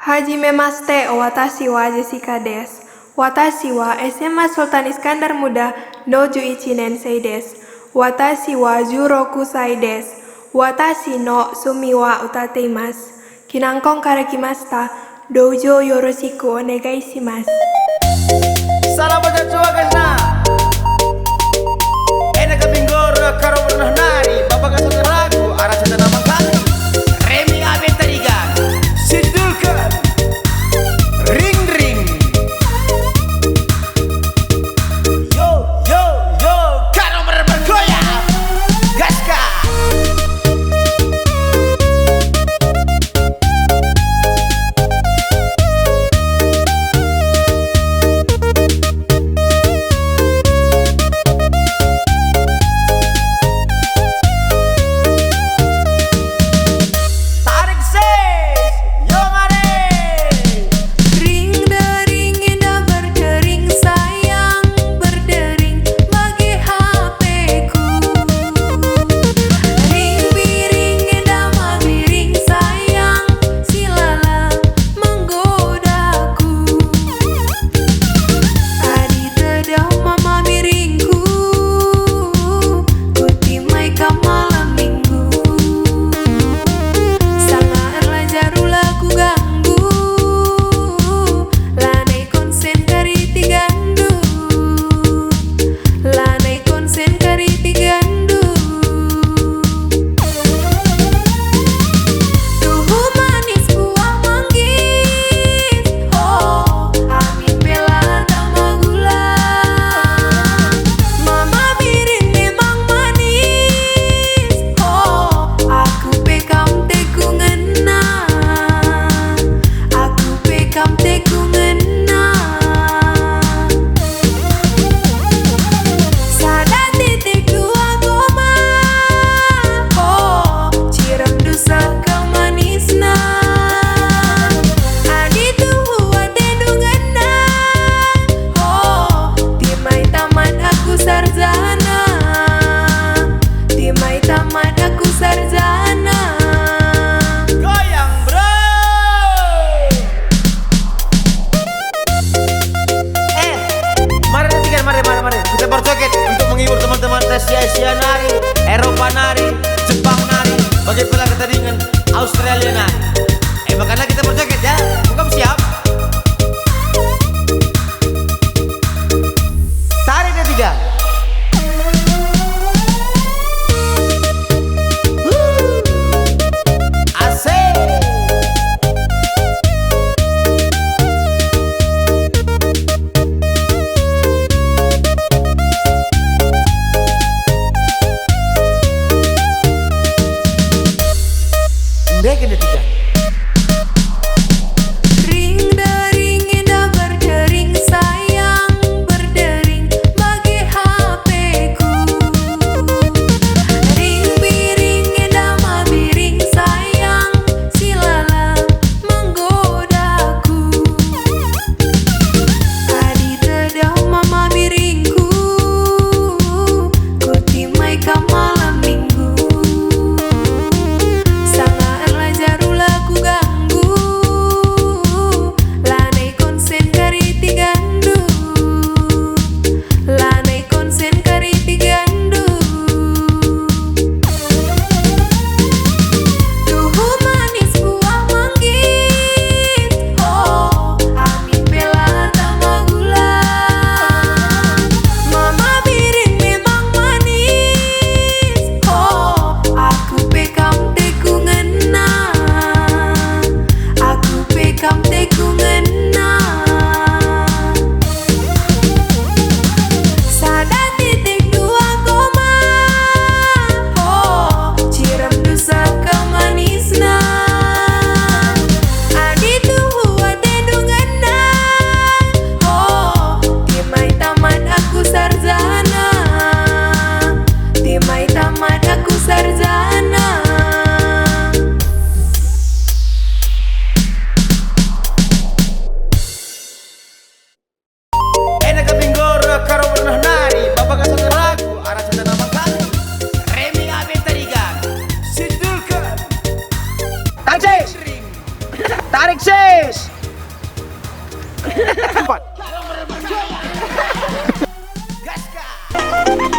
Hajime Maste o Watashi wa Jessica desu. Watashi wa SMA Sultan Iskandar Muda no Juichi Nensei desu. Watashi wa Juroku Sai desu. Watashi no Sumi wa utateimasu. Kinankon karakimashita. Dojo yoroshiku onegai shimasu. Salam buat Joa Gasna. Enak kabinggor karo pernah nari. Bapak kasih lagu arah cerita nama kali. Remi Abe Tariga. Sidulkan. Ring ring. Yo yo yo karo bergoyang. Gaska. Untuk menghibur teman-teman Asia nari, Eropa nari, Jepang nari, bagi pula ketandingan Australia nari. Makanya kita berjoget ya, bukan siap? Tarik ketiga.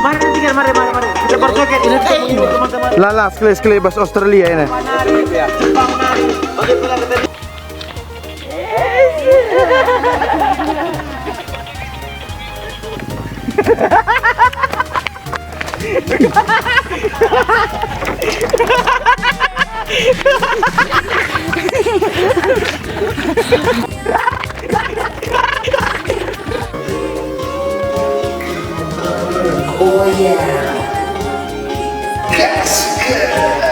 Mari nantikan, mari. Kita berjoget ini untuk menghibur teman-teman. Lalas kelas Australia ini. Nari, Jepang nari, bagi pula kita Oh yeah. That's good.